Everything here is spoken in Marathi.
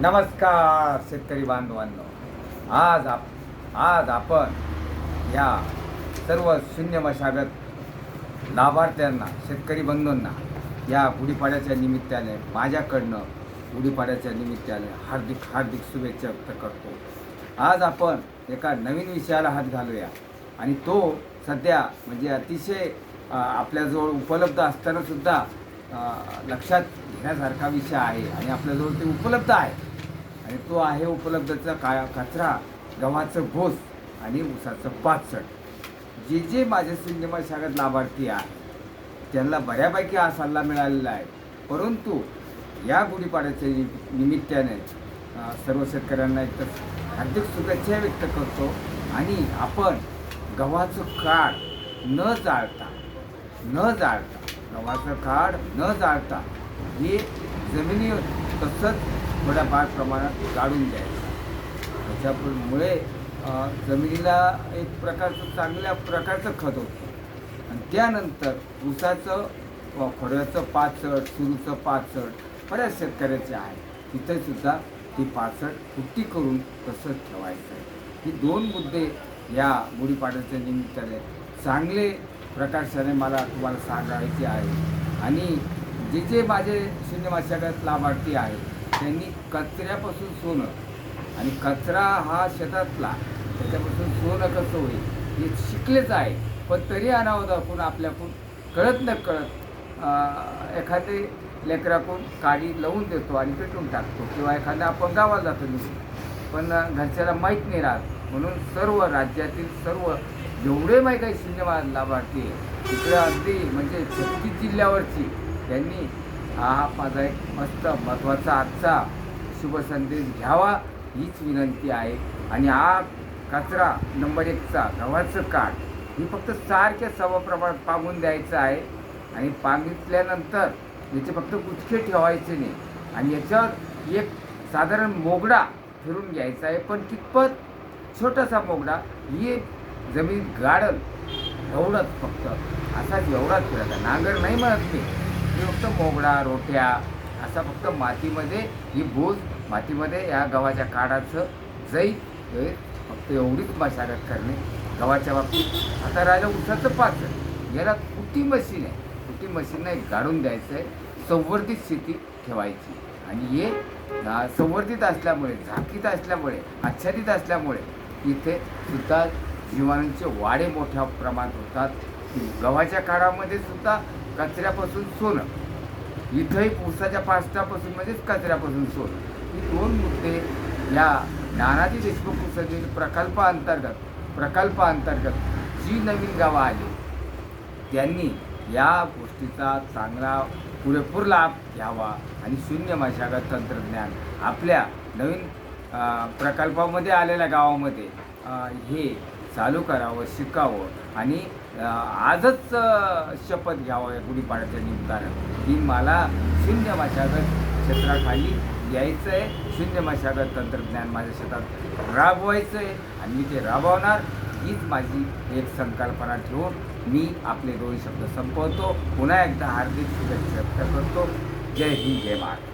नमस्कार शेतकरी बांधवांनो. आज आपण या सर्व शून्य मशागत लाभार्थ्यांना, शेतकरी बंधूंना या गुढीपाड्याच्या निमित्ताने माझ्याकडनं गुढीपाड्याच्या निमित्ताने हार्दिक शुभेच्छा व्यक्त करतो. आज आपण एका नवीन विषयाला हात घालूया आणि तो सध्या म्हणजे अतिशय आपल्याजवळ उपलब्ध असतानासुद्धा लक्षात घेण्यासारखा विषय आहे आणि आपल्याजवळ ते उपलब्ध आहे आणि तो आहे उपलब्धचा कचरा, गव्हाचं भूस आणि ऊसाचं पाचट. जे माझे शून्य मशागत लाभार्थी आहे त्यांना बऱ्यापैकी हा सल्ला मिळालेला आहे, परंतु या गुढीपाड्याच्या निमित्ताने सर्व शेतकऱ्यांना एक हार्दिक शुभेच्छा व्यक्त करतो. आणि आपण गव्हाचं काढ न जाळता गव्हाचं काढ न जाळता हे जमिनीवर तसंच थोड्याफार प्रमाणात गाळून द्यायचं. त्याच्यामुळे जमिनीला एक प्रकारचं चांगल्या प्रकारचं खत होतं. आणि त्यानंतर ऊसाचं खोडव्याचं पाचट, सुरूचं पाचट बऱ्याच शेतकऱ्याचे आहे, तिथेसुद्धा ती पाचट पुट्टी करून तसंच ठेवायचं आहे. ही दोन मुद्दे या गुढीपाड्याच्या निमित्ताने चांगले प्रकाशाने मला तुम्हाला सांगायचे आहे. आणि जे माझे शून्य मशागत लाभार्थी आहे त्यांनी कचऱ्यापासून सोनं आणि कचरा हा शेतातला त्याच्यापासून सोनं कसं होईल हे शिकलेच आहे, पण तरी अनावध आपण आपल्याकडून कळत न कळत एखादे लेकराकडून काडी लावून देतो आणि पेटून टाकतो, किंवा एखाद्या आपण गावाला जातो निघून, पण घरच्याला माहीत नाही राहत. म्हणून सर्व राज्यातील सर्व जेवढे माहीत काही शून्य लाभार्थी आहे तिकडे अगदी म्हणजे 36 जिल्ह्यावरची त्यांनी हा माझा एक मस्त महत्त्वाचा आजचा शुभ संदेश घ्यावा हीच विनंती आहे. आणि हा कचरा नंबर 1चा गव्हाचं काढ ही फक्त सारख्या समप्रमाणात पांगून द्यायचं आहे. आणि पांगितल्यानंतर याचे फक्त गुटखे ठेवायचे नाही आणि याच्यावर एक साधारण मोगडा फिरून घ्यायचा आहे, पण कितपत छोटासा मोगडा, ही जमीन गाडल एवढंच, फक्त असाच एवढाच फिरायचा, नांगर नाही म्हणत मी, फक्त मोगडा रोट्या असा फक्त मातीमध्ये ही भूज मातीमध्ये या गव्हाच्या काढाचं जाईल. फक्त एवढीच मशागत करणे गव्हाच्या बाबतीत. आता राहिलं ऊसाचं पाचट, याला कुटी मशीन आहे, कुटी मशीनने गाडून द्यायचं आहे, संवर्धित शेती ठेवायची. आणि हे संवर्धित असल्यामुळे, झाकीत असल्यामुळे, आच्छादित असल्यामुळे इथे सुद्धा जीवाणूंचे वाढे मोठ्या प्रमाणात होतात. गव्हाच्या काढामध्ये सुद्धा कचऱ्यापासून सोनं, इथंही ऊसाच्या पाचटापासून म्हणजेच कचऱ्यापासून सोनं, ही दोन मुद्दे या नानाजी देशमुख ऊसोद्योग प्रकल्पाअंतर्गत जी नवीन गावं आली त्यांनी या गोष्टीचा चांगला पुरेपूर लाभ घ्यावा आणि शून्य मशागत तंत्रज्ञान आपल्या नवीन प्रकल्पामध्ये आलेल्या गावामध्ये हे चालू करावं, शिकावं. आणि आजच शपथ घ्यावं या गुढीपाड्याच्या निमित्तानं की मला शून्य मशागत क्षेत्राखाली यायचं आहे, शून्य मशागत तंत्रज्ञान माझ्या शेतात राबवायचं आहे आणि मी ते राबवणार. हीच माझी एक संकल्पना ठेवून मी आपले 2 शब्द संपवतो. पुन्हा एकदा हार्दिक शुभेच्छा व्यक्त करतो. जय हिंद, जय महाराष्ट्र.